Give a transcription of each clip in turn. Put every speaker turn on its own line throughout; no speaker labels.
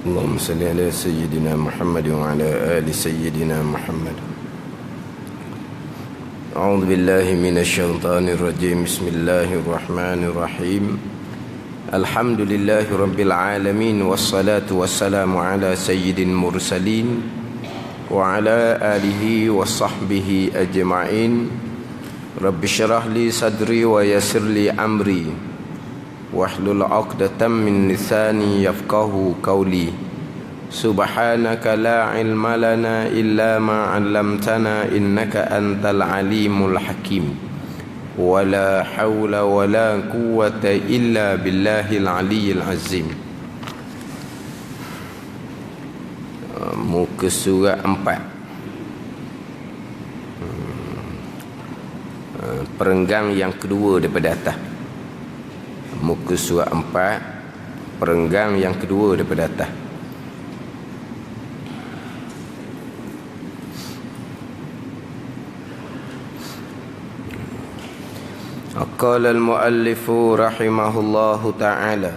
اللهم صل على سيدنا محمد وعلى آل سيدنا محمد. أعوذ بالله من الشيطان الرجيم. بسم الله الرحمن الرحيم. الحمد لله رب العالمين، والصلاة والسلام على سيد المرسلين وعلى آله وصحبه أجمعين. رب اشرح لي صدري ويسر لي أمري واحلل عقدة من لساني يفقهوا قولي. سبحانك لا علم لنا إلا ما علمتنا إنك أنت العليم الحكيم. ولا حول ولا قوة إلا بالله العلي العظيم. Muka surat 4. Perenggang yang kedua daripada atas. Muka surat 4, perenggang yang kedua daripada atas. Qala al-muallif rahimahullahu ta'ala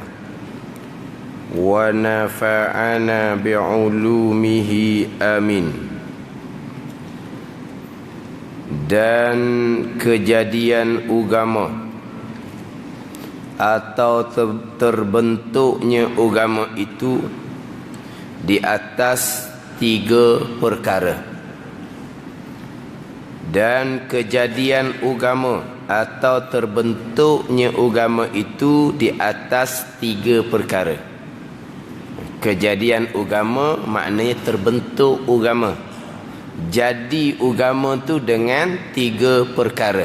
wa nafa'ana bi'ulumihi amin. Dan kejadian agama atau terbentuknya agama itu di atas 3 perkara. Dan kejadian agama atau terbentuknya agama itu di atas 3 perkara. Kejadian agama maknanya terbentuk agama. Jadi agama tu dengan 3 perkara,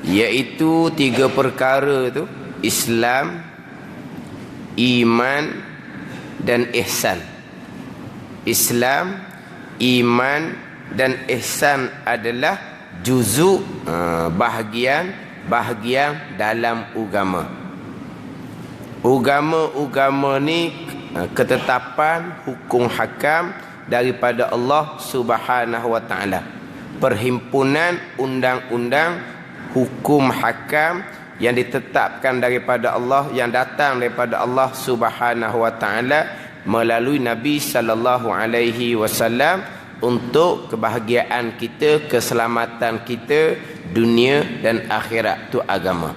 iaitu 3 perkara tu Islam, iman dan ihsan. Islam, iman dan ihsan adalah juzuk, bahagian dalam agama. Agama ni ketetapan hukum hakam daripada Allah Subhanahu wa taala. Perhimpunan undang-undang hukum hakam yang ditetapkan daripada Allah, yang datang daripada Allah Subhanahu wa taala melalui Nabi sallallahu alaihi wasallam untuk kebahagiaan kita, keselamatan kita dunia dan akhirat. Tu agama.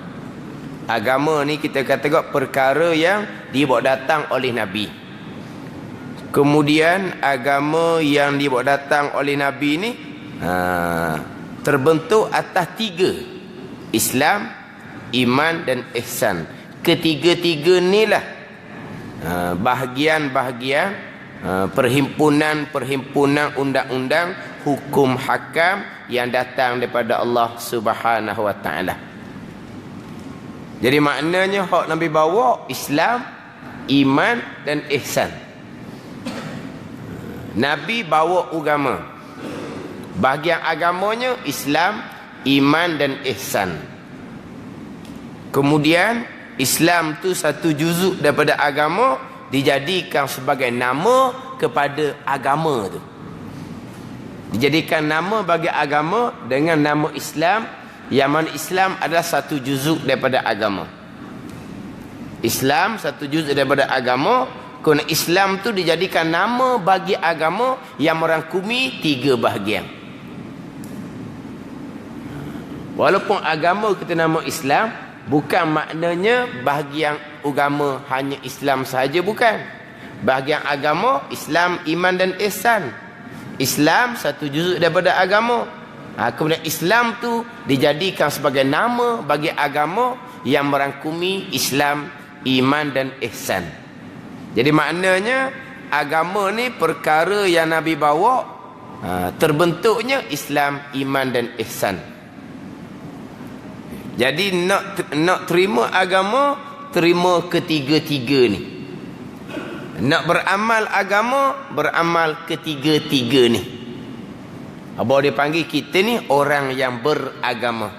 Agama ni kita kata perkara yang dibawa datang oleh Nabi. Kemudian agama yang dibawa datang oleh Nabi ni terbentuk atas 3: Islam, iman dan ihsan. Ketiga-tiga ni lah bahagian-bahagian perhimpunan undang-undang hukum hakam yang datang daripada Allah Subhanahu wa taala. Jadi maknanya hak Nabi bawa Islam, iman dan ihsan. Nabi bawa agama. Bahagian agamanya Islam, iman dan ihsan. Kemudian Islam tu satu juzuk daripada agama, dijadikan sebagai nama kepada agama tu. Dijadikan nama bagi agama dengan nama Islam, yang mana Islam adalah satu juzuk daripada agama. Islam satu juzuk daripada agama. Kerana Islam tu dijadikan nama bagi agama yang merangkumi 3 bahagian. Walaupun agama kita nama Islam, bukan maknanya bahagian agama hanya Islam sahaja, bukan. Bahagian agama Islam, iman dan ihsan. Islam satu juzuk daripada agama. Kemudian Islam tu dijadikan sebagai nama bagi agama yang merangkumi Islam, iman dan ihsan. Jadi maknanya agama ni perkara yang Nabi bawa, terbentuknya Islam, iman dan ihsan. Jadi nak terima agama, terima ketiga-tiga ni. Nak beramal agama, beramal ketiga-tiga ni. Abang dia panggil kita ni orang yang beragama.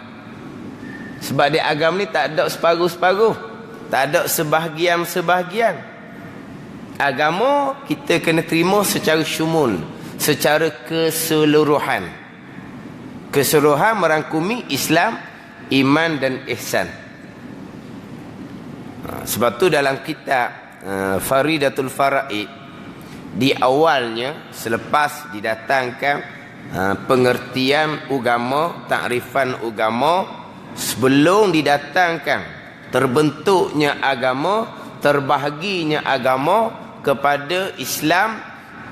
Sebab dia agama ni tak ada separuh-separuh, tak ada sebahagian-sebahagian. Agama kita kena terima secara syumul, secara keseluruhan. Keseluruhan merangkumi Islam, iman dan ihsan. Sebab tu dalam kitab faridatul faraid di awalnya selepas didatangkan pengertian agama, takrifan agama, sebelum didatangkan terbentuknya agama, terbahaginya agama kepada Islam,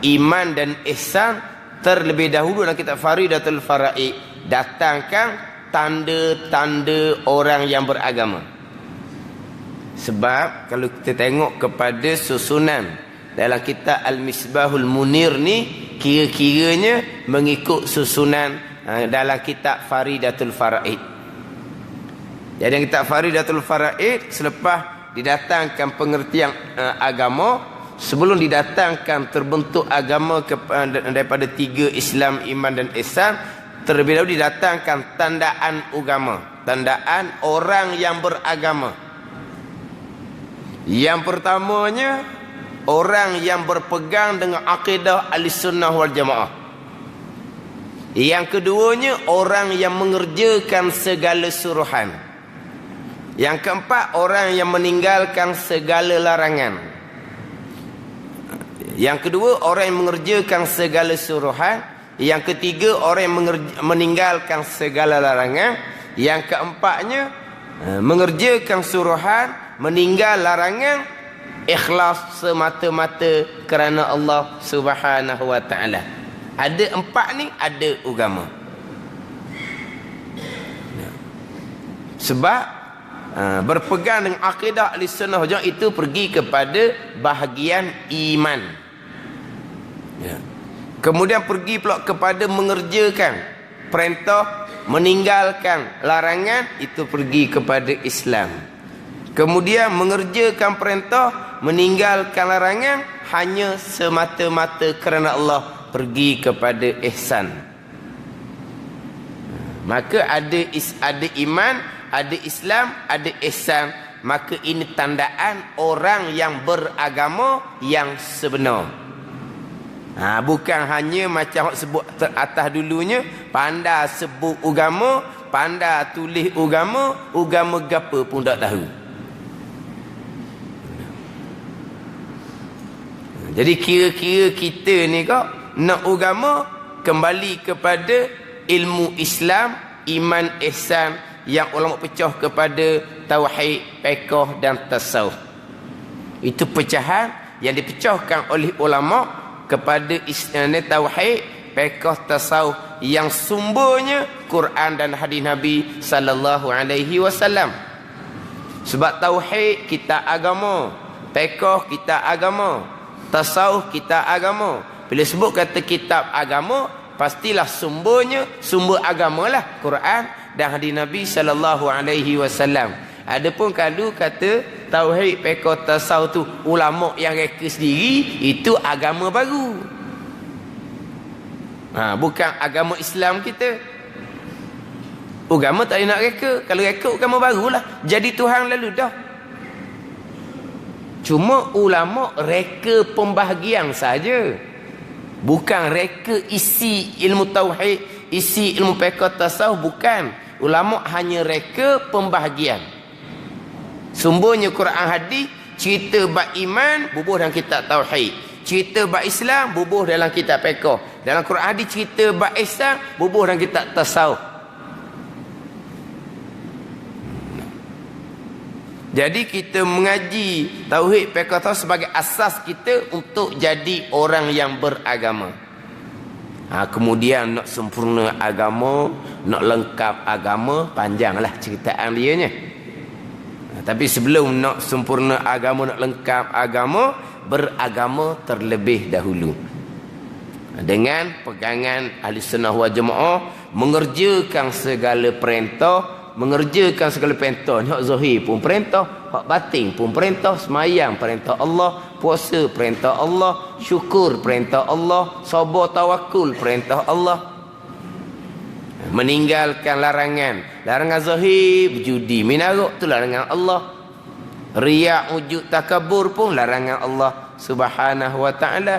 iman dan ihsan, terlebih dahulu dalam kitab Faridatul Faraid datangkan tanda-tanda orang yang beragama. Sebab kalau kita tengok kepada susunan dalam kitab Al-Misbahul Munir ni, kira-kiranya mengikut susunan dalam kitab Faridatul Faraid. Jadi kitab Faridatul Faraid selepas didatangkan pengertian agama, sebelum didatangkan terbentuk agama daripada 3 Islam, iman dan ihsan, terlebih dahulu didatangkan tandaan agama, tandaan orang yang beragama. Yang pertamanya, orang yang berpegang dengan akidah Ahlussunnah wal Jamaah. Yang keduanya, orang yang mengerjakan segala suruhan. Yang keempat, orang yang meninggalkan segala larangan. Yang kedua, orang yang mengerjakan segala suruhan. Yang ketiga, orang yang meninggalkan segala larangan. Yang keempatnya, mengerjakan suruhan, meninggal larangan, ikhlas semata-mata kerana Allah Subhanahu wa taala. Ada 4 ni, ada agama. Sebab berpegang dengan akidah Ahlussunnah wal Jamaah itu pergi kepada bahagian iman. Ya. Kemudian pergi pula kepada mengerjakan perintah, meninggalkan larangan, itu pergi kepada Islam. Kemudian mengerjakan perintah, meninggalkan larangan hanya semata-mata kerana Allah, pergi kepada ihsan. Maka ada iman, ada Islam, ada ihsan. Maka ini tandaan orang yang beragama yang sebenar. Bukan hanya macam sebut atas dulunya, pandai sebut agama, pandai tulis agama gapo pun tak tahu. Jadi kira-kira kita ni kok nak agama, kembali kepada ilmu Islam, iman, ihsan, yang ulama pecah kepada tauhid, fiqh dan tasawuf. Itu pecahan yang dipecahkan oleh ulama kepada tauhid, fiqh, tasawuf, yang sumbernya Quran dan hadis Nabi sallallahu alaihi wasallam. Sebab tauhid kita agama, fiqh kita agama, tasawuf kita agama. Bila sebut kata kitab agama, pastilah sumbernya sumber agamalah Quran dan hadis Nabi sallallahu alaihi wasallam. Adapun kalau kata tauhid, fiqh, tasawuf tu ulama yang reka sendiri, itu agama baru. Bukan agama Islam kita. Agama tak boleh nak reka. Kalau reka agama barulah. Jadi Tuhan lalu dah. Cuma ulama reka pembahagian saja. Bukan reka isi ilmu tauhid, isi ilmu fiqh, tasawuf, bukan. Ulama hanya reka pembahagian. Sumbernya Quran hadis, cerita bab iman bubuh dalam kitab tauhid, cerita bab Islam bubuh dalam kitab fiqh, dalam Quran hadis cerita bab ihsan bubuh dalam kitab tasawuf. Jadi kita mengaji tauhid, fiqh, tasawuf sebagai asas kita untuk jadi orang yang beragama. Kemudian nak sempurna agama, nak lengkap agama, panjanglah ceritaan dianya. Tapi sebelum nak sempurna agama, nak lengkap agama, beragama terlebih dahulu. Dengan pegangan Ahlussunnah wal Jamaah, mengerjakan segala perintah, mengerjakan segala perintah. Hak zahir pun perintah, hak batin pun perintah. Semayang perintah Allah, puasa perintah Allah, syukur perintah Allah, sabar tawakul perintah Allah. Meninggalkan larangan zahir, berjudi, minaruk tu larangan Allah. Riya, ujub, takabur pun larangan Allah Subhanahu wa taala.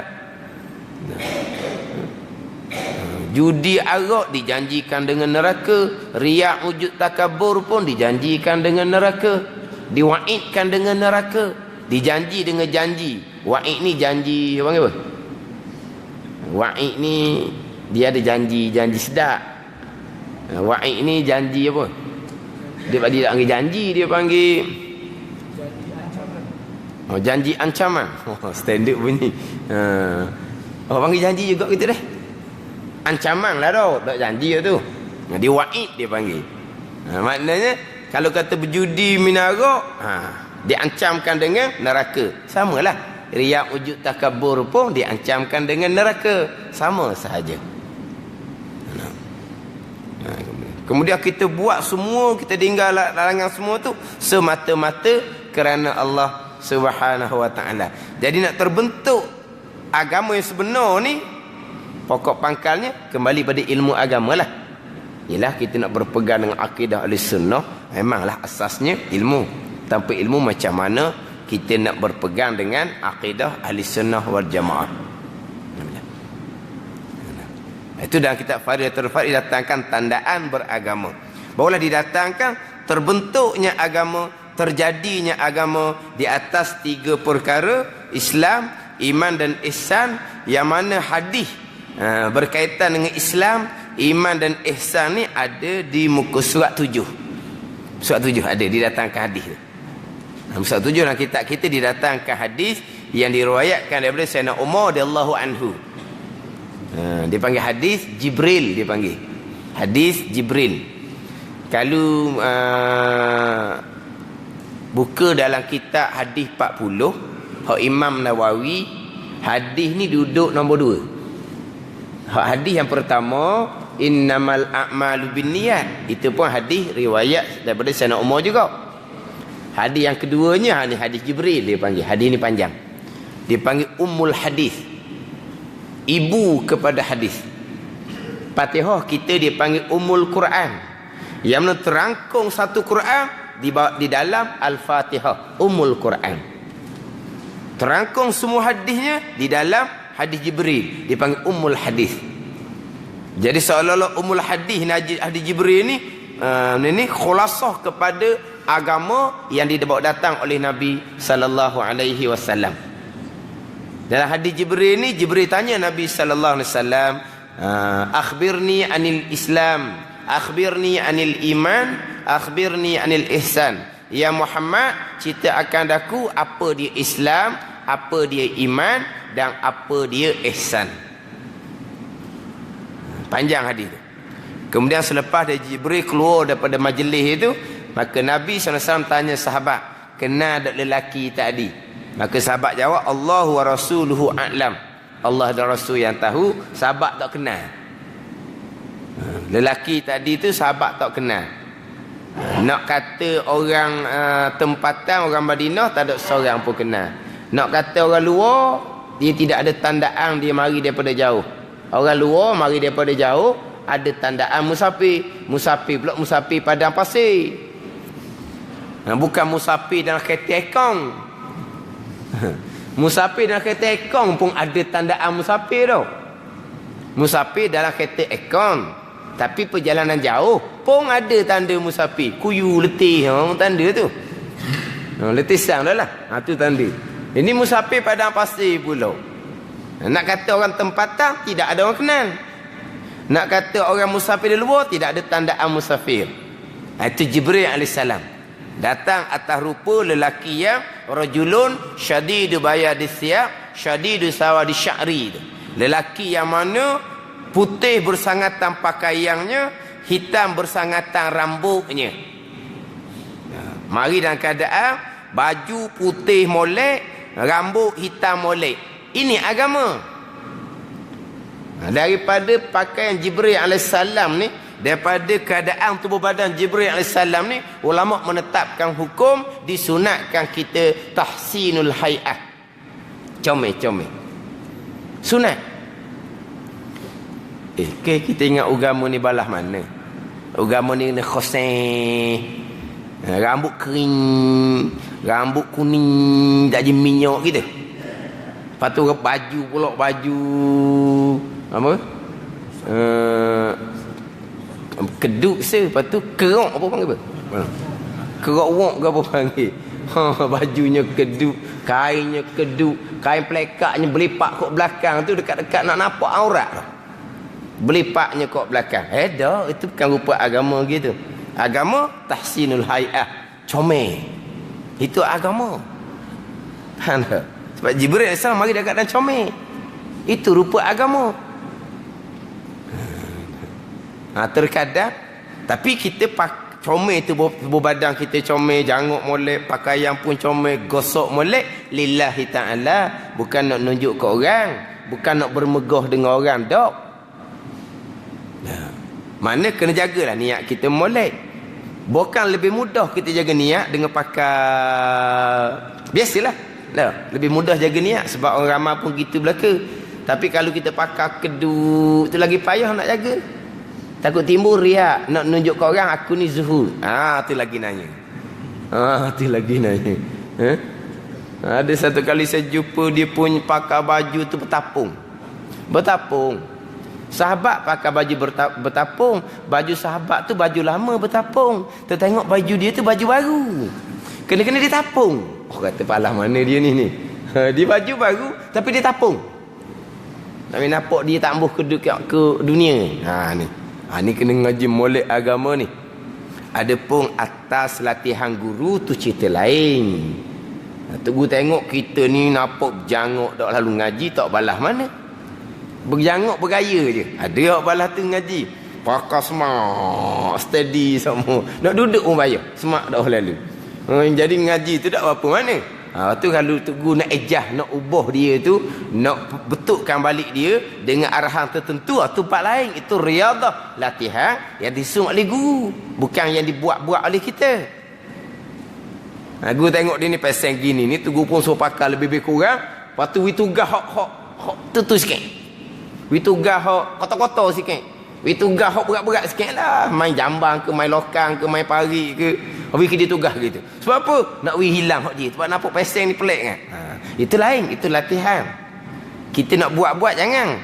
Judi, arak dijanjikan dengan neraka. Riya, ujub, takabur pun dijanjikan dengan neraka, diwaidkan dengan neraka. Dijanji dengan janji. Wa'id ni janji, apa panggil apa? Wa'id ni dia ada janji sedap. Wa'id ni janji apa? Dia tak panggil janji, dia panggil janji ancaman. Standard bunyi. Orang panggil janji juga kita dah. Ancaman lah dah, tak janji tu. Dia wa'id dia panggil. Maknanya kalau kata berjudi minara, diancamkan dengan neraka. Samalah. Riya, ujub, takabur pun diancamkan dengan neraka. Sama sahaja. Kemudian kita buat semua, kita tinggal larangan semua tu semata-mata kerana Allah Subhanahu wa ta'ala. Jadi nak terbentuk agama yang sebenar ni, pokok pangkalnya kembali pada ilmu agama lah. Ialah kita nak berpegang dengan akidah Ahlussunnah, memanglah asasnya ilmu. Tanpa ilmu macam mana kita nak berpegang dengan akidah Ahlussunnah wal Jamaah. Itu dalam kitab Faridatul Farid didatangkan tandaan beragama. Barulah didatangkan terbentuknya agama, terjadinya agama di atas 3 perkara: Islam, iman dan ihsan. Yang mana hadis berkaitan dengan Islam, iman dan ihsan ni ada di muka surat 7. Surat 7 ada didatangkan hadis. Surat 7 dalam kitab kita didatangkan hadis yang diriwayatkan daripada Sayyidina Umar radhiyallahu anhu. Dia panggil hadis Jibril, dia panggil hadis Jibril. Kalau buka dalam kitab hadis 40 hak Imam Nawawi, hadis ni duduk nombor 2. Hadis yang pertama innamal a'malu binniyat, itu pun hadis riwayat daripada Sayyidina Umar juga. Hadis yang keduanya ni hadis Jibril dia panggil. Hadis ni panjang. Dia panggil Ummul Hadis, ibu kepada hadis. Fatihah kita dia panggil Ummul Quran, yang mana terangkum satu Quran di dalam Al-Fatihah, Ummul Quran. Terangkum semua hadisnya di dalam hadis Jibril, dipanggil Ummul Hadis. Jadi seolah-olah Ummul Hadis hadis Jibril ni khulasah kepada agama yang dibawa datang oleh Nabi sallallahu alaihi wasallam. Dalam hadis Jibril ni, Jibril tanya Nabi sallallahu alaihi wasallam, akhbirni anil Islam, akhbirni anil iman, akhbirni anil ihsan. Ya Muhammad, cerita akan aku apa dia Islam, apa dia iman dan apa dia ihsan. Panjang hadis tu. Kemudian selepas dari Jibril keluar daripada majlis itu, maka Nabi SAW tanya sahabat, kenal tak lelaki tadi? Maka sahabat jawab, Allah wa rasuluhu a'lam. Allah dan Rasul yang tahu, sahabat tak kenal. Lelaki tadi tu sahabat tak kenal. Nak kata orang tempatan, orang Madinah, tak ada seorang pun kenal. Nak kata orang luar, dia tidak ada tandaan dia mari daripada jauh. Orang luar mari daripada jauh, ada tandaan musafir. Musafir pula musafir padang pasir. Bukan musafir dalam kereta ekong. Musafir dalam kereta ekong pun ada tandaan musafir tau. Musafir dalam kereta ekong, tapi perjalanan jauh pun ada tanda musafir. Kuyu letih tanda tu. Letih sang dah lah. Tu tanda. Ini musafir padang pasir pula. Nak kata orang tempatan, tidak ada orang kenal. Nak kata orang musafir di luar, tidak ada tandaan musafir. Itu Jibril AS datang atas rupa lelaki yang rajulun syadidu bayadis siyab, syadidu sawadi sya'ri. Lelaki yang mana putih bersangatan pakaiannya, hitam bersangatan rambutnya. Mari dalam keadaan baju putih molek, rambut hitam molek. Ini agama. Daripada pakaian Jibril AS ni, daripada keadaan tubuh badan Jibril AS ni, ulama menetapkan hukum disunatkan kita tahsinul hay'ah. Comel-comel. Sunat. Kita ingat agama ni balas mana? Agama ni kena khoseh. Rambut kering, rambut kuning, tak je minyak kita. Lepas tu baju pula, baju apa? Keduk se, lepas tu kerok apa panggil apa? Kerok wok ke apa panggil? Bajunya keduk, kainnya keduk, kain pelekaknya belipak kok belakang tu dekat-dekat nak nampak aurat. Belipaknya kok belakang. Dah, itu bukan rupa agama gitu. Agama tahsinul hay'ah, comel. Itu agama. Faham tak? Sebab Jibril AS mari dekat dan comel. Itu rupa agama. Terkadang tapi kita comel tu badan kita comel, janguk molek, pakaian pun comel, gosok molek lillahi ta'ala, bukan nak nunjuk ke orang, bukan nak bermegah dengan orang dok. Mana kena jagalah niat kita molek. Bukan lebih mudah kita jaga niat dengan pakai biasalah. Lebih mudah jaga niat sebab orang ramai pun gitu belaka. Tapi kalau kita pakai keduk tu lagi payah nak jaga. Takut timbul riak, nak nunjuk ke orang aku ni zuhud. Tu lagi nanya. Tu lagi nanya. Ada satu kali saya jumpa dia pun pakai baju tu bertapung. Sahabat pakai baju bertapung. Baju sahabat tu baju lama bertapung. Tengok baju dia tu baju baru. Kena-kena dia tapung. Kata palah mana dia ni. Dia baju baru tapi dia tapung. Tapi nampak dia tak ambuh ke dunia. Ni kena ngaji molek agama ni. Adapun atas latihan guru tu cerita lain. Tunggu tengok kita ni nampak berjanguk tak lalu ngaji tak balas mana. Berjanguk bergaya je. Ada yang balas tu ngaji. Pakai semak, steady semua. Nak duduk pun bayar. Semak dah lalu. Jadi ngaji tu tak apa mana. Tu kalau tunggu nak ejah, nak ubah dia tu, nak betulkan balik dia dengan arahan tertentu, tu part lain. Itu riadah, latihan yang disuruh oleh guru, bukan yang dibuat-buat oleh kita. Guru tengok dia ni pasang gini ni, tu guru pun suruh pakai lebih kurang. Lepas tu witugah hok tu sikit. Witugah hok kotor-kotor sikit. Witugah hok berat-berat sikit lah. Main jambang ke, main lokang ke, main pari ke. Habis dia tugah gitu. Sebab apa? Nak hilang hak dia. Sebab nampak pasang ni pelik kan. Itu lain, itu latihan. Kita nak buat-buat jangan.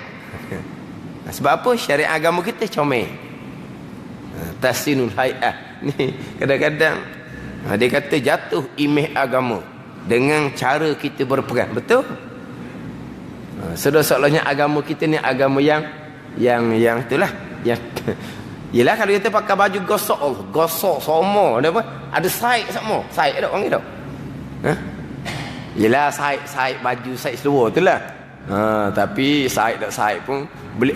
Sebab apa? Syariat agama kita comel. Tahsinul hay'ah. Ni kadang-kadang dia kata jatuh imej agama dengan cara kita berperan. Betul? Seolah-olahnya agama kita ni agama yang itulah, yang yelah kalau kita pakai baju gosok semua ada apa? Ada saik semua. Saik tak panggil tak? Yelah saik baju saik seluar itulah. Tapi saik tak saik pun beli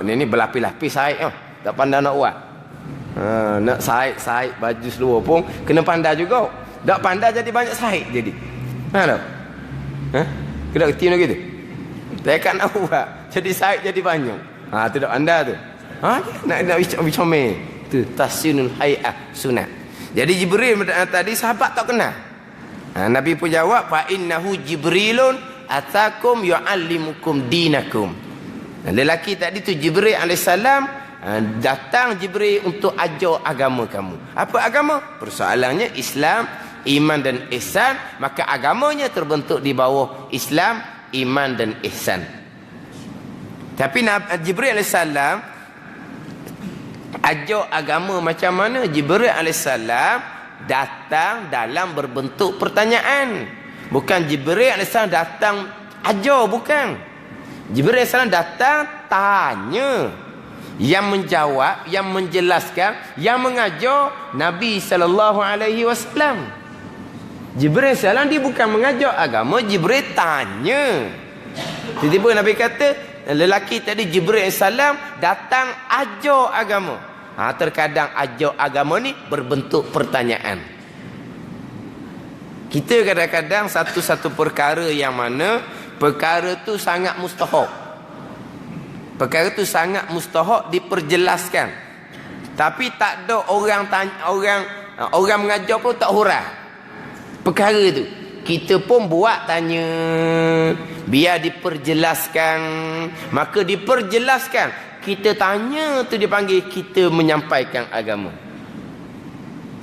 ni berlapis-lapis saik tak pandai nak buat. Nak saik baju seluar pun kena pandai juga. Tak pandai jadi banyak saik jadi. Tak? Kena kerti nak gitu. Tak kan nak buat. Jadi saik jadi banyak. Tu tak anda tu. Nak comel. Tu tahsinul hay'ah sunat. Jadi Jibril tadi sahabat tak kenal. Nabi pun jawab fa innahu Jibrilun atakum yu'allimukum dinakum. Lelaki tadi tu Jibril alaihissalam, datang Jibril untuk ajar agama kamu. Apa agama? Persoalannya Islam, iman dan ihsan, maka agamanya terbentuk di bawah Islam, iman dan ihsan. Tapi Jibril alaihissalam ajar agama macam mana? Jibril alaihissalam datang dalam berbentuk pertanyaan. Bukan Jibril alaihissalam datang ajar, bukan. Jibril alaihissalam datang tanya. Yang menjawab, yang menjelaskan, yang mengajar Nabi SAW. Jibril alaihissalam dia bukan mengajar agama, Jibril tanya. Tiba-tiba Nabi kata, lelaki tadi Jibril AS datang ajar agama. Terkadang ajar agama ni berbentuk pertanyaan. Kita kadang-kadang satu-satu perkara yang mana perkara tu sangat mustahak. Perkara tu sangat mustahak diperjelaskan. Tapi tak ada orang tanya, orang mengajar pun tak hurah perkara tu. Kita pun buat tanya biar diperjelaskan, maka diperjelaskan. Kita tanya tu dipanggil kita menyampaikan agama.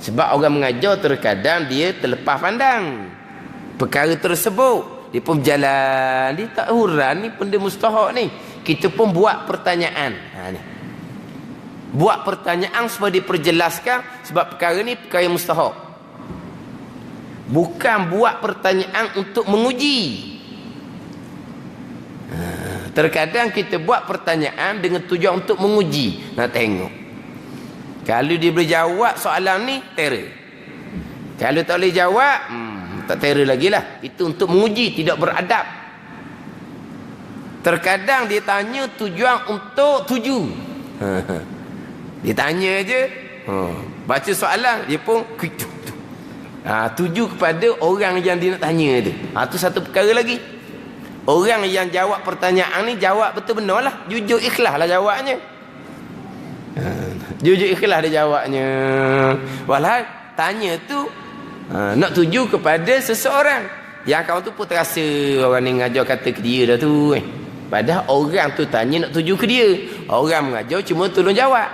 Sebab orang mengajar terkadang dia terlepas pandang perkara tersebut. Dia pun berjalan, dia tak hurah ni benda mustahak ni. Kita pun buat pertanyaan. Ni. Buat pertanyaan supaya diperjelaskan sebab perkara ni perkara yang mustahak. Bukan buat pertanyaan untuk menguji. Terkadang kita buat pertanyaan dengan tujuan untuk menguji. Nak tengok. Kalau dia boleh jawab soalan ni, terror. Kalau tak boleh jawab, tak terror lagi lah. Itu untuk menguji, tidak beradab. Terkadang dia tanya tujuan untuk tuju. Dia tanya je. Baca soalan, dia pun tuju kepada orang yang dia nak tanya tu. Tu satu perkara lagi. Orang yang jawab pertanyaan ni jawab betul benar lah. Jujur ikhlas lah jawabnya. Jujur ikhlas dia jawabnya. Walhal tanya tu nak tuju kepada seseorang. Yang kawan tu pun terasa orang ni ngajar kata ke dia dah tu. Padahal orang tu tanya nak tuju ke dia. Orang mengajar cuma tolong jawab.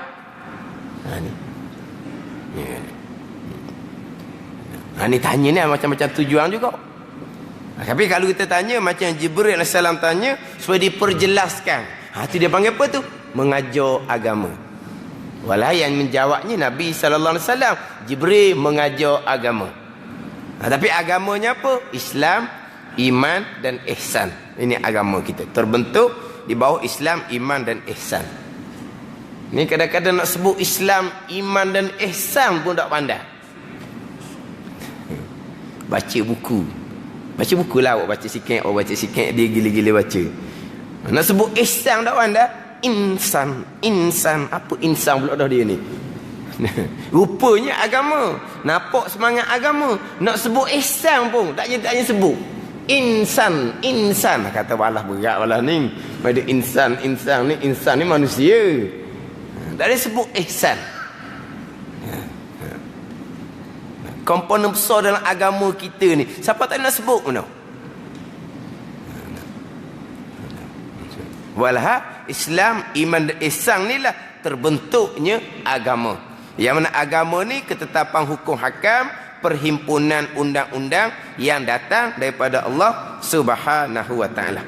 Ni tanya ni macam-macam tujuan juga. Tapi kalau kita tanya macam Jibril AS tanya supaya diperjelaskan. Itu dia panggil apa tu? Mengajar agama. Walau yang menjawabnya Nabi SAW. Jibril mengajar agama. Tapi agamanya apa? Islam, iman dan ihsan. Ini agama kita. Terbentuk di bawah Islam, iman dan ihsan. Ni kadang-kadang nak sebut Islam, iman dan ihsan pun tak pandai. Baca buku. Baca buku lah, awak baca sikit, dia gila-gila baca. Nak sebut ihsan tak pandai? Insan. Apa insan pula dah dia ni? Rupanya agama. Nampak semangat agama. Nak sebut ihsan pun tak payah sebut. Insan. Kata walah berat walah ni. Pada insan ni manusia. Tak ada sebut ihsan. Komponen besar dalam agama kita ni. Siapa tak nak sebut mana? Walah Islam, iman dan ihsan ni lah terbentuknya agama. Yang mana agama ni ketetapan hukum hakam, perhimpunan undang-undang yang datang daripada Allah Subhanahu wa taala.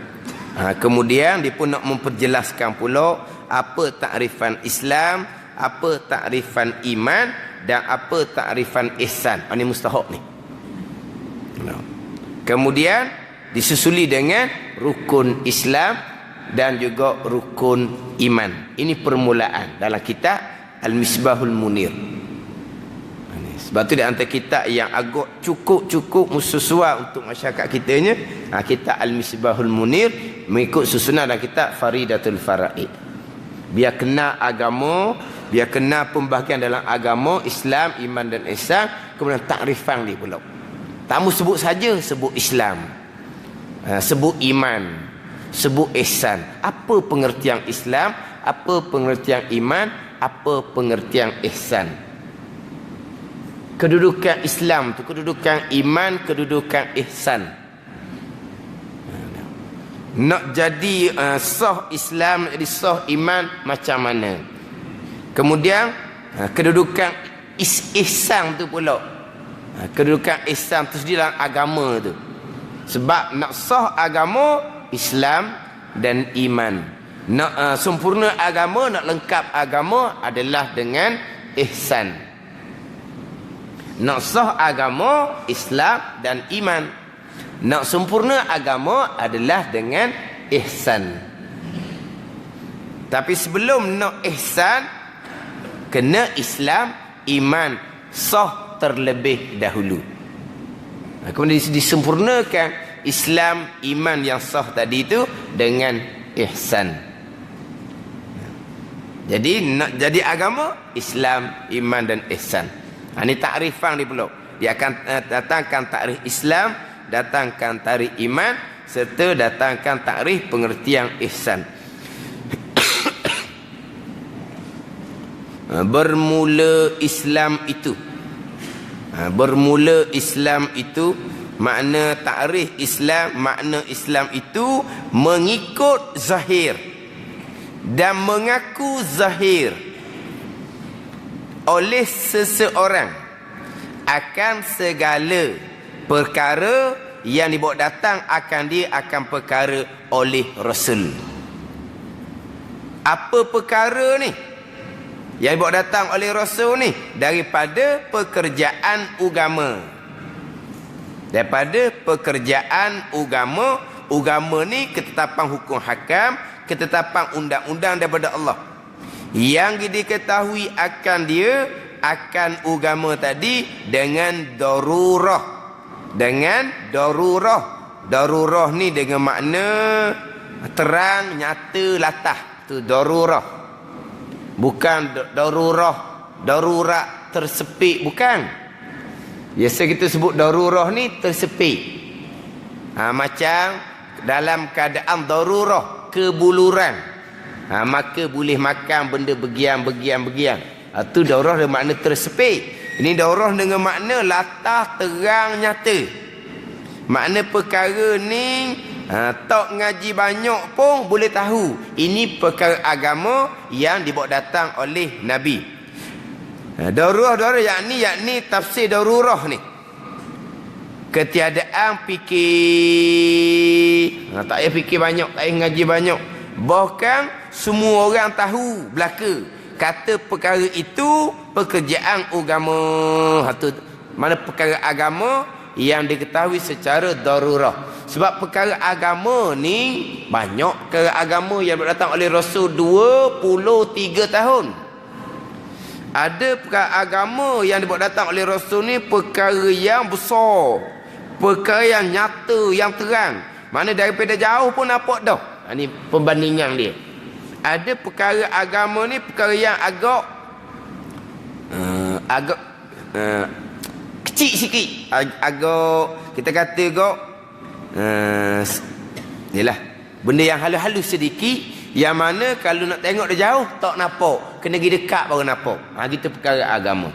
Kemudian dia pun nak memperjelaskan pula apa takrifan Islam, apa takrifan iman dan apa takrifan ihsan. Ini mustahak ni. Kemudian disusuli dengan rukun Islam dan juga rukun iman. Ini permulaan dalam kitab Al-Misbahul Munir. Sebab tu di antara kitab yang agak cukup sesuai untuk masyarakat kitanya, kitab Al-Misbahul Munir mengikut susunan dalam kitab Faridatul Faraid. Biar kena agama, biar kena pembahagian dalam agama, Islam, iman dan ihsan, kemudian takrifan dia pula. Tamu sebut saja, sebut Islam, sebut iman, sebut ihsan. Apa pengertian Islam, apa pengertian iman, apa pengertian ihsan. Kedudukan Islam tu, kedudukan iman, kedudukan ihsan. Nak jadi sah Islam, jadi sah iman macam mana? Kemudian kedudukan ihsan tu pula. Kedudukan ihsan tu sendiri dalam agama tu. Sebab nak sah agama, Islam dan iman. Nak sempurna agama, nak lengkap agama adalah dengan ihsan. Nak sah agama, Islam dan iman. Nak sempurna agama adalah dengan ihsan. Tapi sebelum nak ihsan, kena Islam, iman sah terlebih dahulu. Kemudian disempurnakan Islam, iman yang sah tadi itu dengan ihsan. Jadi nak jadi agama, Islam, iman dan ihsan. Ini takrifan dia pula. Dia akan datangkan takrif Islam, datangkan takrif iman, serta datangkan takrif pengertian ihsan. Bermula Islam itu, bermula Islam itu, makna takrif Islam, makna Islam itu mengikut zahir dan mengaku zahir oleh seseorang akan segala perkara yang dibawa datang akan perkara oleh Rasul. Apa perkara ni yang dibawa datang oleh Rasul ni? Daripada pekerjaan agama. Daripada pekerjaan agama. Agama ni ketetapan hukum hakam, ketetapan undang-undang daripada Allah. Yang diketahui akan dia, akan agama tadi dengan darurah. Dengan darurah. Darurah ni dengan makna terang, nyata, latah. Tu darurah. Bukan darurah, darurat tersepit, bukan. Biasa kita sebut darurah ni tersepit. Macam dalam keadaan darurah, kebuluran, maka boleh makan benda begian. Itu darurah dengan makna tersepit. Ini darurah dengan makna latah, terang, nyata. Makna perkara ni tak ngaji banyak pun boleh tahu. Ini perkara agama yang dibawa datang oleh Nabi. Darurah yakni tafsir darurah ni. Ketiadaan fikir. Tak payah fikir banyak, tak payah ngaji banyak. Bahkan semua orang tahu belaka. Kata perkara itu pekerjaan agama. Mana perkara agama yang diketahui secara darurah. Sebab perkara agama ni banyak perkara agama yang datang oleh Rasul 23 tahun. Ada perkara agama yang dibawa datang oleh Rasul ni perkara yang besar. Perkara yang nyata, yang terang. Mana daripada jauh pun nampak dah. Ini pembandingan dia. Ada perkara agama ni perkara yang agak kecil sikit. Agak, kita kata agak yalah, benda yang halus-halus sedikit, yang mana kalau nak tengok dari jauh tak nampak, kena pergi dekat baru nampak. Gitu perkara agama.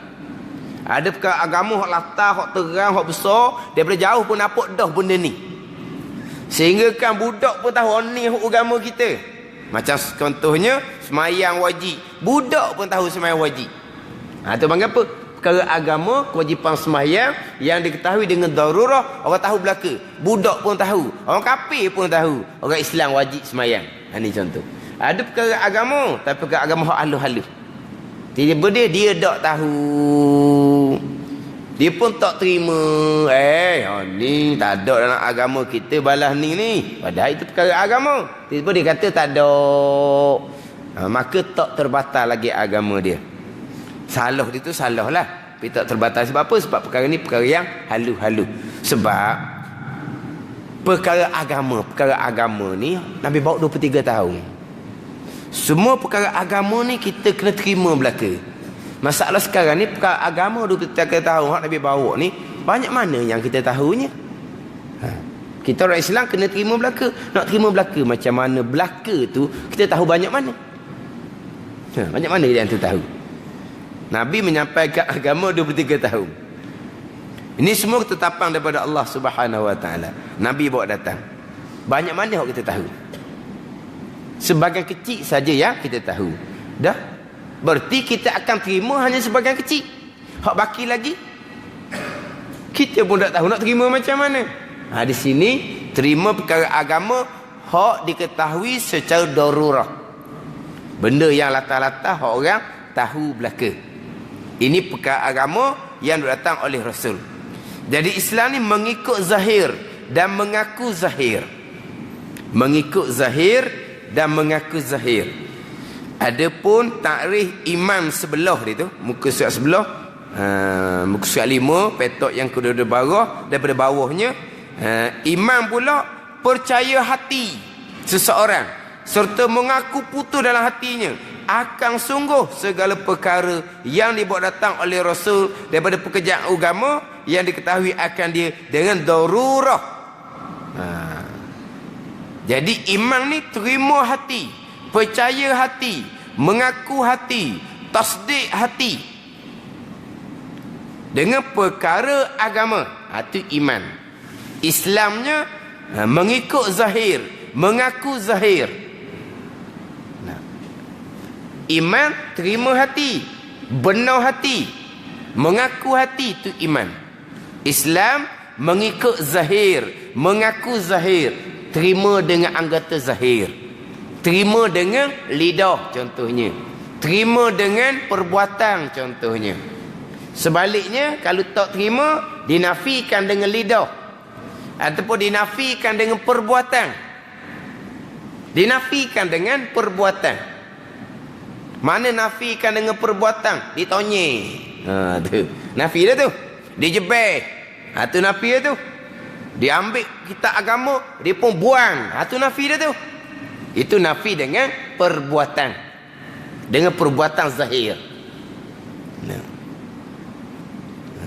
Ada perkara agama hak latah, hak terang, hak besar, daripada jauh pun nampak dah benda ni. Sehingga kan budak pun tahu ni agama kita. Macam contohnya semayang wajib, budak pun tahu semayang wajib. Itu panggil apa? Perkara agama, kewajipan semayang yang diketahui dengan darurah, orang tahu belaka. Budak pun tahu, orang kafir pun tahu, orang Islam wajib semayang. Ini contoh. Ada perkara agama, tapi perkara agama hak halus-halus. Tiba-tiba dia tak tahu, dia pun tak terima. Ni tak ada dalam agama kita balas ni. Padahal itu perkara agama. Tiba-tiba dia kata tak ada. Maka tak terbatal lagi agama dia. Salah dia tu salah lah. Tapi tak terbatal sebab apa? Sebab perkara ni perkara yang halus-halus. Sebab perkara agama ni Nabi bawa 23 tahun. Semua perkara agama ni kita kena terima belaka. Masalah sekarang ni perkara agama 23 tahun hak Nabi bawa ni, banyak mana yang kita tahunya. Kita orang Islam kena terima belaka. Nak terima belaka macam mana belaka tu, kita tahu banyak mana. Banyak mana yang tu tahu. Nabi menyampaikan agama 23 tahun. Ini semua ketetapan daripada Allah Subhanahu Wa Taala. Nabi bawa datang. Banyak mana yang kita tahu. Sebagian kecil saja yang kita tahu. Dah. Berarti kita akan terima hanya sebagian kecil. Hak baki lagi kita pun tak tahu nak terima macam mana. Di sini terima perkara agama hak diketahui secara darurah. Benda yang latah-latah hak orang tahu belaka. Ini perkara agama yang datang oleh Rasul. Jadi Islam ni mengikut zahir dan mengaku zahir. Mengikut zahir dan mengaku zahir. Adapun takrif iman sebelah dia tu, muka surat sebelah, muka surat 5, petok yang kedua bawah, daripada bawahnya, iman pula percaya hati seseorang serta mengaku putus dalam hatinya akan sungguh segala perkara yang dibawa datang oleh Rasul daripada pekerjaan agama yang diketahui akan dia dengan darurah. Jadi iman ni terima hati, percaya hati, mengaku hati, tasdik hati dengan perkara agama. Itu iman. Islamnya mengikut zahir, mengaku zahir. Iman terima hati, benar hati, mengaku hati, itu iman. Islam mengikut zahir, mengaku zahir, terima dengan anggota zahir, terima dengan lidah contohnya, terima dengan perbuatan contohnya. Sebaliknya kalau tak terima, dinafikan dengan lidah, ataupun dinafikan dengan perbuatan. Dinafikan dengan perbuatan. Mana nafikan dengan perbuatan? Ditonyek. Tu. Nafi dah tu. Dijebel. Tu nafi dah tu. Diambil kitab agama, dia pun buang. Tu nafi dah tu. Itu nafi dengan perbuatan. Dengan perbuatan zahir.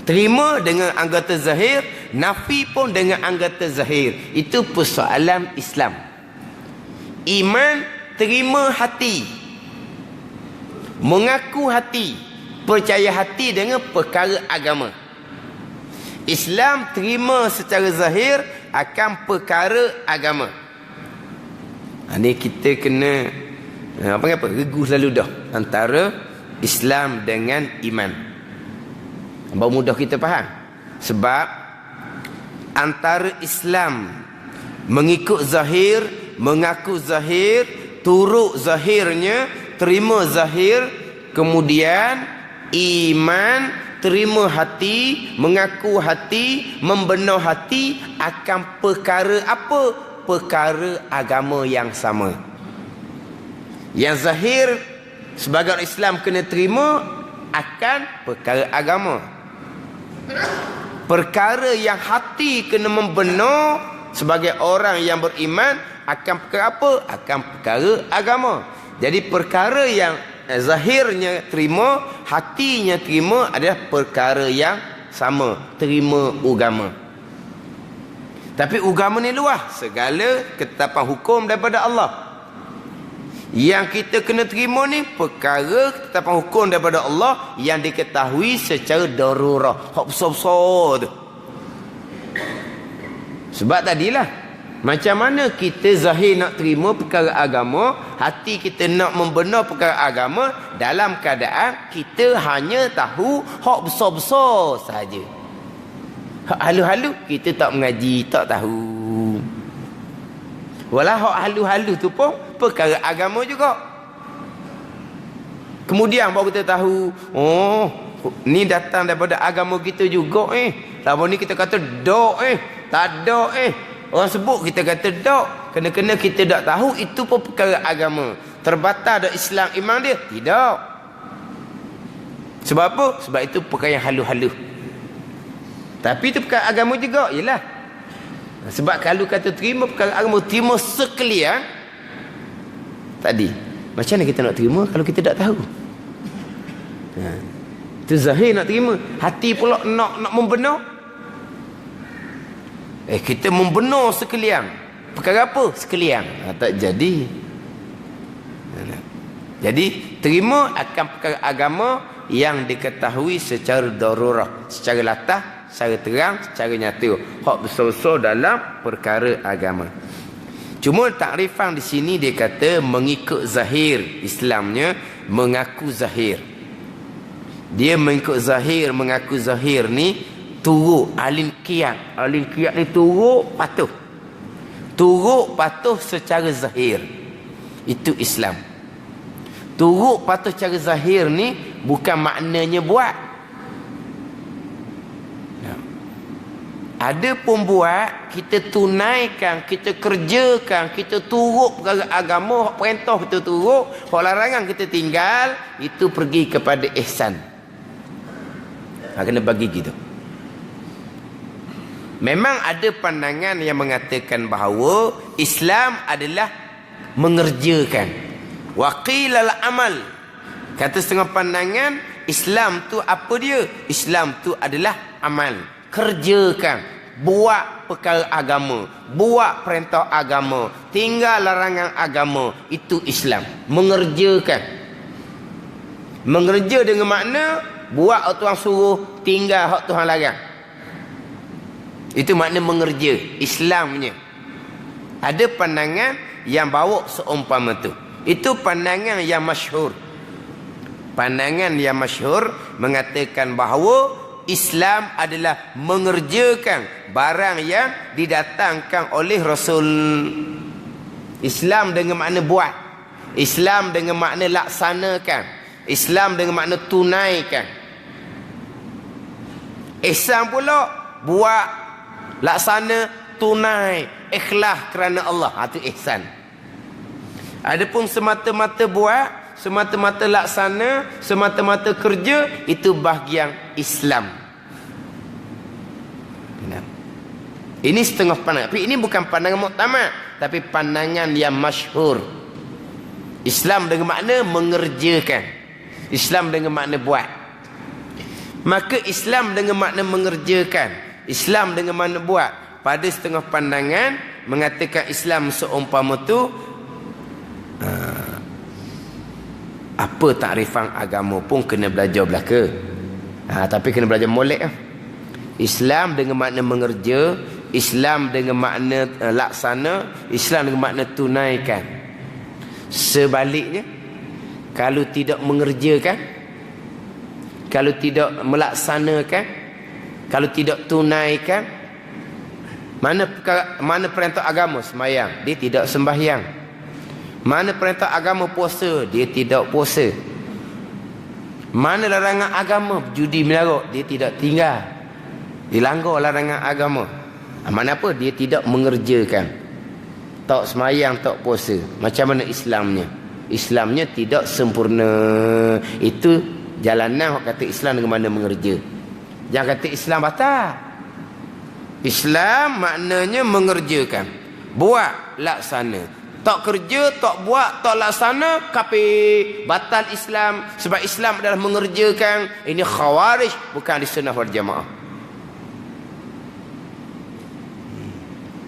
Terima dengan anggota zahir, nafi pun dengan anggota zahir. Itu persoalan Islam. Iman terima hati, mengaku hati, percaya hati dengan perkara agama. Islam terima secara zahir akan perkara agama. Ini kita kena apa regu selalu dah antara Islam dengan iman. Baru mudah kita faham. Sebab antara Islam mengikut zahir, mengaku zahir, turut zahirnya, terima zahir, kemudian iman, terima hati, mengaku hati, membenar hati akan perkara apa? Perkara agama yang sama. Yang zahir sebagai Islam kena terima akan perkara agama. Perkara yang hati kena membenar sebagai orang yang beriman akan perkara apa? Akan perkara agama. Jadi perkara yang zahirnya terima, hatinya terima adalah perkara yang sama. Terima agama. Tapi agama ni luas. Segala ketetapan hukum daripada Allah. Yang kita kena terima ni perkara ketetapan hukum daripada Allah yang diketahui secara darurah. Hak besar-besar tu. Sebab tadilah, macam mana kita zahir nak terima perkara agama, hati kita nak membenar perkara agama, dalam keadaan kita hanya tahu hak besar-besar sahaja. Hak halu-halu kita tak mengaji, tak tahu. Walau hak halu-halu tu pun perkara agama juga. Kemudian baru kita tahu, oh, ni datang daripada agama kita juga Lama ni kita kata dok tak ada Orang sebut kita kata dok. Kena-kena kita tak tahu itu pun perkara agama. Terbatal dak Islam iman dia? Tidak. Sebab apa? Sebab itu perkara yang halu-halu. Tapi itu perkara agama juga. Yalah. Sebab kalau kata terima perkara agama, terima sekalian tadi. Macam mana kita nak terima kalau kita tak tahu? Itu zahir nak terima. Hati pula nak membenar. Kita membenar sekalian. Perkara apa? Sekalian. Tak jadi. Jadi terima akan perkara agama yang diketahui secara darurah, secara latah, secara terang, secara nyata. Hak besar-besar dalam perkara agama. Cuma takrifan di sini dia kata mengikut zahir Islamnya, mengaku zahir. Dia mengikut zahir, mengaku zahir ni turut alin qiyad. Alin qiyad ni turut patuh. Turut patuh secara zahir. Itu Islam. Turut patuh secara zahir ni bukan maknanya buat. Ada pun buat, kita tunaikan, kita kerjakan, kita turut perkara agama, perintah kita turut, larangan kita tinggal, itu pergi kepada ihsan. Kena bagi gitu. Memang ada pandangan yang mengatakan bahawa Islam adalah mengerjakan. Wa qilal amal. Kata setengah pandangan, Islam tu apa dia? Islam tu adalah amal. Kerjakan, buat perkara agama, buat perintah agama, tinggal larangan agama, itu Islam. Mengerjakan. Mengerja dengan makna buat hak Tuhan suruh, tinggal hak Tuhan larang. Itu makna mengerja Islamnya. Ada pandangan yang bawa seumpama tu. Itu pandangan yang masyhur. Pandangan yang masyhur mengatakan bahawa Islam adalah mengerjakan barang yang didatangkan oleh Rasul. Islam dengan makna buat. Islam dengan makna laksanakan. Islam dengan makna tunaikan. Ihsan pula buat, laksana, tunai, ikhlas kerana Allah. Itu ihsan. Adapun semata-mata buat, semata-mata laksana, semata-mata kerja, itu bahagian Islam. Ini setengah pandangan. Tapi ini bukan pandangan muktamad, tapi pandangan yang masyhur. Islam dengan makna mengerjakan. Islam dengan makna buat. Maka Islam dengan makna mengerjakan, Islam dengan makna buat, pada setengah pandangan mengatakan Islam seumpama tu apa takrifan agama pun kena belajar belaka. Tapi kena belajar molek. Islam dengan makna mengerja, Islam dengan makna laksana, Islam dengan makna tunaikan. Sebaliknya, kalau tidak mengerjakan, kalau tidak melaksanakan, kalau tidak tunaikan, mana perintah agama sembahyang, dia tidak sembahyang. Mana perintah agama puasa, dia tidak puasa. Mana larangan agama judi menaruk, dia tidak tinggal. Dilanggar larangan agama. Mana apa, dia tidak mengerjakan. Tak sembahyang, tak puasa. Macam mana Islamnya? Islamnya tidak sempurna. Itu jalanan kata Islam dengan mana mengerja. Jangan kata Islam batal. Islam maknanya mengerjakan, buat, laksana. Tak kerja, tak buat, tak laksana, kafir, batal Islam. Sebab Islam adalah mengerjakan. Ini khawarij, bukan ahli sunnah wal jamaah.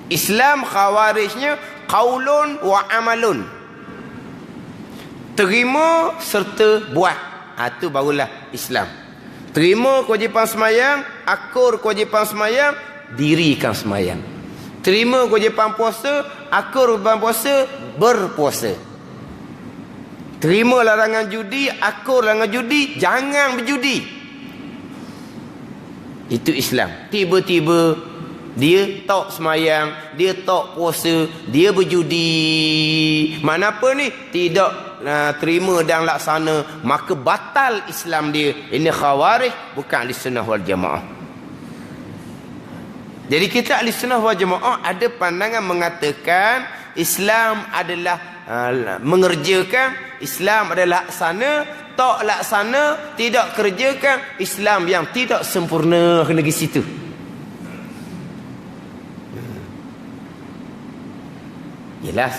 Islam khawarijnya qaulun wa amalun. Terima serta buat. Itu barulah Islam. Terima kewajipan semayang, akur kewajipan semayang, dirikan semayang. Terima kewajipan puasa, akur kewajipan puasa, berpuasa. Terima larangan judi, akur larangan judi, jangan berjudi. Itu Islam. Tiba-tiba dia tak semayang, dia tak puasa, dia berjudi. Mana apa ni? Tidak terima dan laksana, maka batal Islam dia. Ini khawarij, bukan ahli sunnah wal jamaah. Jadi kita ahli sunnah wal jamaah ada pandangan mengatakan Islam adalah mengerjakan, Islam adalah laksana, tak laksana, tidak kerjakan, Islam yang tidak sempurna, kena pergi situ. Yalah,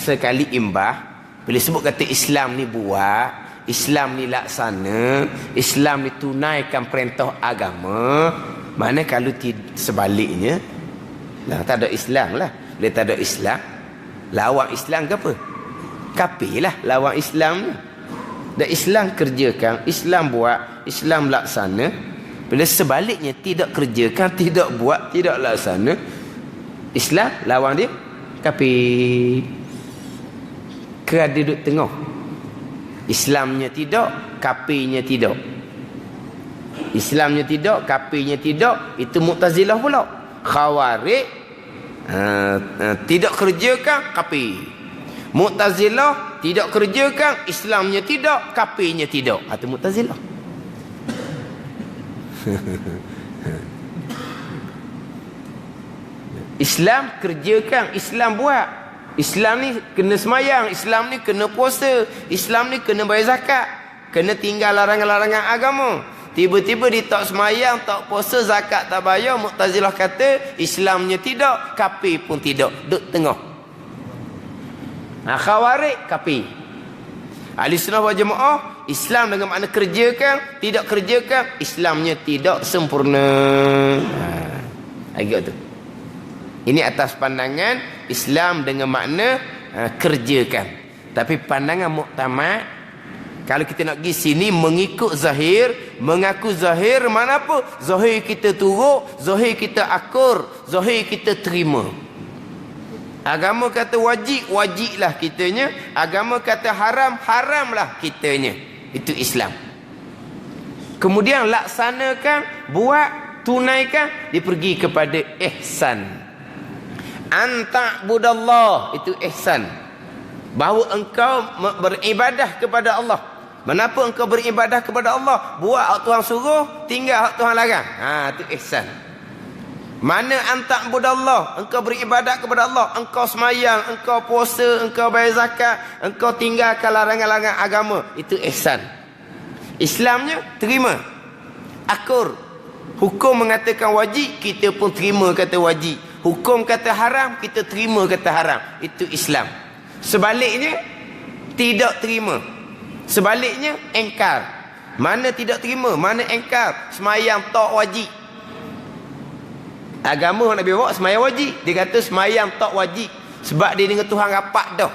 sekali imbah bila sebut kata Islam ni buat, Islam ni laksana, Islam ni tunaikan perintah agama. Mana kalau sebaliknya, tak ada Islam lah. Bila tak ada Islam, lawan Islam ke apa? Kafir lah lawan Islam ni. Dan Islam kerjakan, Islam buat, Islam laksana. Bila sebaliknya tidak kerjakan, tidak buat, tidak laksana, Islam lawan dia kafir. Kerana duduk tengah. Islamnya tidak, kafirnya tidak. Islamnya tidak, kafirnya tidak, itu Mu'tazilah pula. Khawarij tidak kerjakan, kafir. Mu'tazilah tidak kerjakan, Islamnya tidak, kafirnya tidak. Itu Mu'tazilah. Islam kerjakan, Islam buat. Islam ni kena semayang, Islam ni kena puasa, Islam ni kena bayar zakat, kena tinggal larangan-larangan agama. Tiba-tiba dia tak semayang, tak puasa, zakat tak bayar, Mu'tazilah kata Islamnya tidak, kafir pun tidak. Duduk tengah. Khawarij kafir. Ahli sunnah wal jamaah, Islam dengan makna kerjakan, tidak kerjakan, Islamnya tidak sempurna. Agak tu. Ini atas pandangan Islam dengan makna kerjakan. Tapi pandangan muktamad, kalau kita nak pergi sini mengikut zahir, mengaku zahir, mana apa? Zahir kita turut, zahir kita akur, zahir kita terima. Agama kata wajib, wajiblah kitanya. Agama kata haram, haramlah kitanya. Itu Islam. Kemudian laksanakan, buat, tunaikan, dia pergi kepada ihsan. Anta'budallah, itu ihsan. Bahawa engkau beribadah kepada Allah. Kenapa engkau beribadah kepada Allah? Buat hak Tuhan suruh, tinggal hak Tuhan larang. Itu ihsan. Mana antak budallah, engkau beribadat kepada Allah, engkau semayang, engkau puasa, engkau bayar zakat, engkau tinggalkan larangan-larangan agama, itu ihsan. Islamnya terima. Akur. Hukum mengatakan wajib, kita pun terima kata wajib. Hukum kata haram, kita terima kata haram. Itu Islam. Sebaliknya tidak terima. Sebaliknya engkar. Mana tidak terima, mana engkar. Semayang tak wajib. Agama Nabi bawa semayang wajib. Dia kata semayang tak wajib sebab dia dengan Tuhan rapat dah,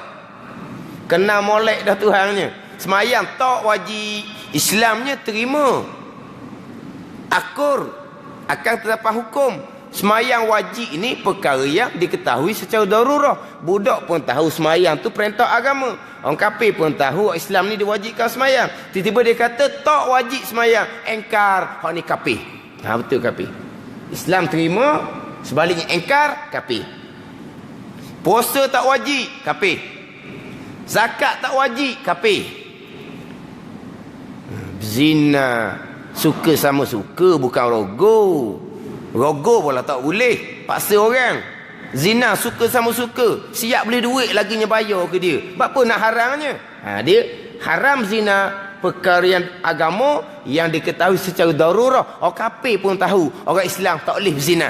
kenal molek dah Tuhannya. Semayang tak wajib. Islamnya terima. Akur akan terdapat hukum. Semayang wajib ini perkara yang diketahui secara darurah. Budak pun tahu semayang tu perintah agama. Orang kafir pun tahu Islam ni diwajibkan semayang. Tiba-tiba dia kata tak wajib semayang, engkar. Hak ni kafir. Betul kafir. Islam terima, sebaliknya engkar, kafir. Puasa tak wajib, kafir. Zakat tak wajib, kafir. Zina, suka sama suka, bukan rogo. Rogo pula tak boleh, paksa orang. Zina, suka sama suka, siap beli duit lagi bayar ke dia. Apa nak haramnya? Dia haram zina, perkara yang agama yang diketahui secara darurah. Orang kafir pun tahu orang Islam tak boleh berzina.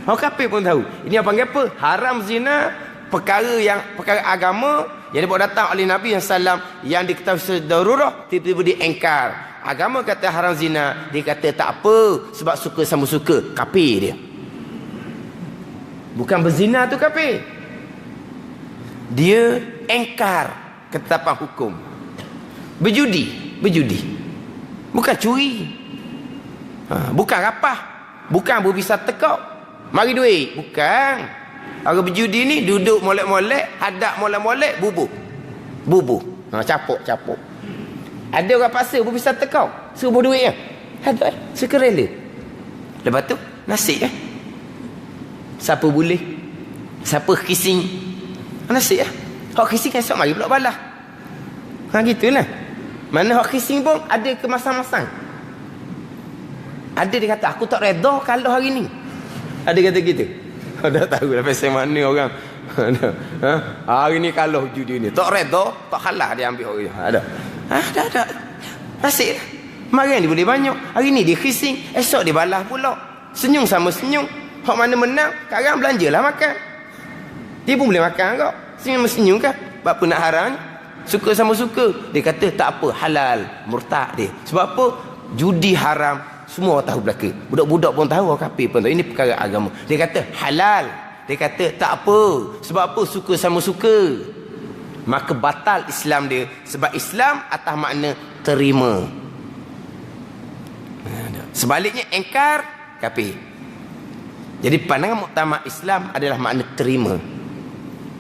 Orang kafir pun tahu. Ini apa panggil apa? Haram zina, perkara agama yang dibawa datang oleh Nabi SAW yang diketahui secara darurah, tiba-tiba diengkar. Agama kata haram zina, dia kata tak apa sebab suka sama suka. Kafir dia. Bukan berzina tu kafir. Dia engkar ketetapan hukum. Berjudi bukan curi, bukan rapah, bukan berbisa tekak mari duit, bukan. Orang berjudi ni duduk molek-molek, hadap molek-molek, bubuh, capuk. Ada orang paksa berbisa tekak, suruh duit ya, hadap suka rela. Lepas tu nasib siapa boleh, siapa kissing, nasib hak kissing esok mari pula balas. Gitulah. Mana hak kissing pun ada kemasang-masang. Ada dia kata aku tak reda kalau hari ni. Ada kata gitu. Dah tahu lah pasal mana orang. Hari ni kalau judi ni tak reda, tak halal dia ambil orang. Ada. Ada. Nasib. Kemarin dia boleh banyak. Hari ni dia kissing, esok dia balas pula. Senyum sama senyum. Hak mana menang, sekarang belanjalah makan. Dia pun boleh makan kau. Senyum kan? Apa nak haram? Suka sama suka. Dia kata tak apa, halal. Murtad dia. Sebab apa? Judi haram. Semua orang tahu belaka. Budak-budak pun tahu, orang kafir pun tahu. Ini perkara agama. Dia kata halal. Dia kata tak apa. Sebab apa? Suka sama suka. Maka batal Islam dia. Sebab Islam atas makna terima. Sebaliknya engkar, kafir. Jadi pandangan muktamad Islam adalah makna terima.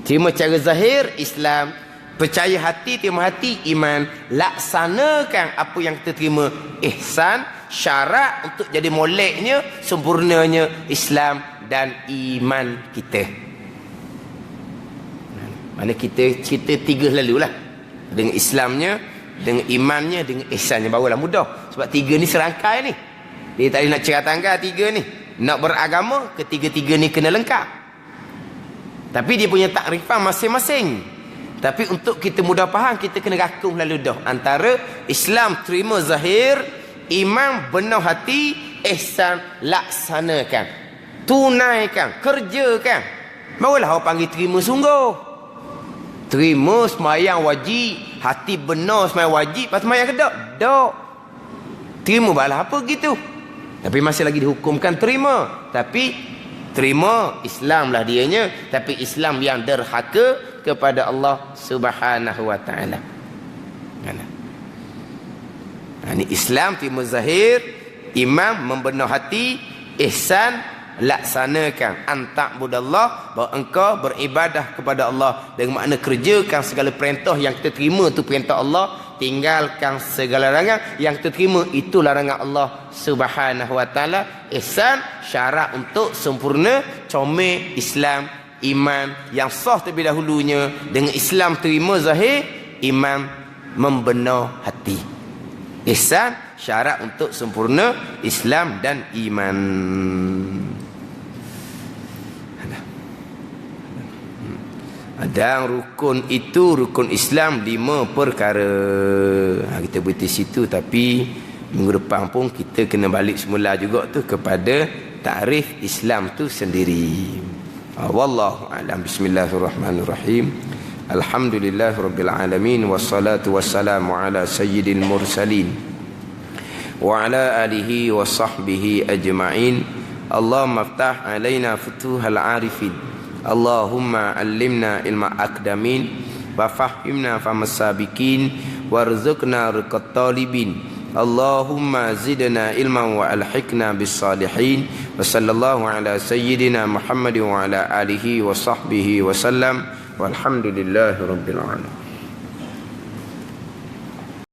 Terima cara zahir Islam. Percaya hati, terima hati, iman. Laksanakan apa yang kita terima, ihsan, syarat untuk jadi moleknya, sempurnanya Islam dan iman kita. Mana kita cerita tiga lalulah. Dengan Islamnya, dengan imannya, dengan ihsannya, barulah mudah. Sebab tiga ni serangkai ni. Dia tak boleh nak ceratangkan tiga ni. Nak beragama, ketiga-tiga ni kena lengkap. Tapi dia punya takrifan masing-masing. Tapi untuk kita mudah faham, kita kena rakung lalu dah antara Islam terima zahir, iman benar hati, ihsan laksanakan, tunaikan, kerjakan. Barulah orang panggil terima sungguh. Terima semayang wajib, hati benar semayang wajib, lepas semayang ke tak? Tak. Terima balah apa gitu. Tapi masih lagi dihukumkan terima. Tapi terima Islam lah dianya, tapi Islam yang derhaka kepada Allah Subhanahu wa taala. Ini Islam terima zahir, iman membenar hati, ihsan laksanakan, antak budallah, bahawa engkau beribadah kepada Allah dengan makna kerjakan segala perintah yang kita terima tu perintah Allah, tinggalkan segala larangan yang kita terima itu larangan Allah Subhanahu wa taala. Ihsan syarat untuk sempurna, comel Islam, iman yang sah terlebih dahulunya. Dengan Islam terima zahir, iman membenar hati. Ihsan syarat untuk sempurna Islam dan iman. Dan rukun itu, rukun Islam 5 perkara. Kita berhenti situ, tapi minggu depan pun kita kena balik semula juga tu kepada takrif Islam tu sendiri. Wallahu a'lam. Bismillahirrahmanirrahim. Alhamdulillahirabbil alamin wassalatu wassalamu ala sayyidil mursalin wa ala alihi wa sahbihi ajma'in. Allahumma aftah alaina futuhal arifin. Allahumma allimna ilma akdamin wa fahimna famas sabiqin warzuqna riqat talibin. Allahumma zidna ilman wa alhiqna bis salihin. Wa sallallahu ala sayyidina Muhammadin wa ala alihi wa sahbihi wa sallam. Walhamdulillahi rabbil alamin.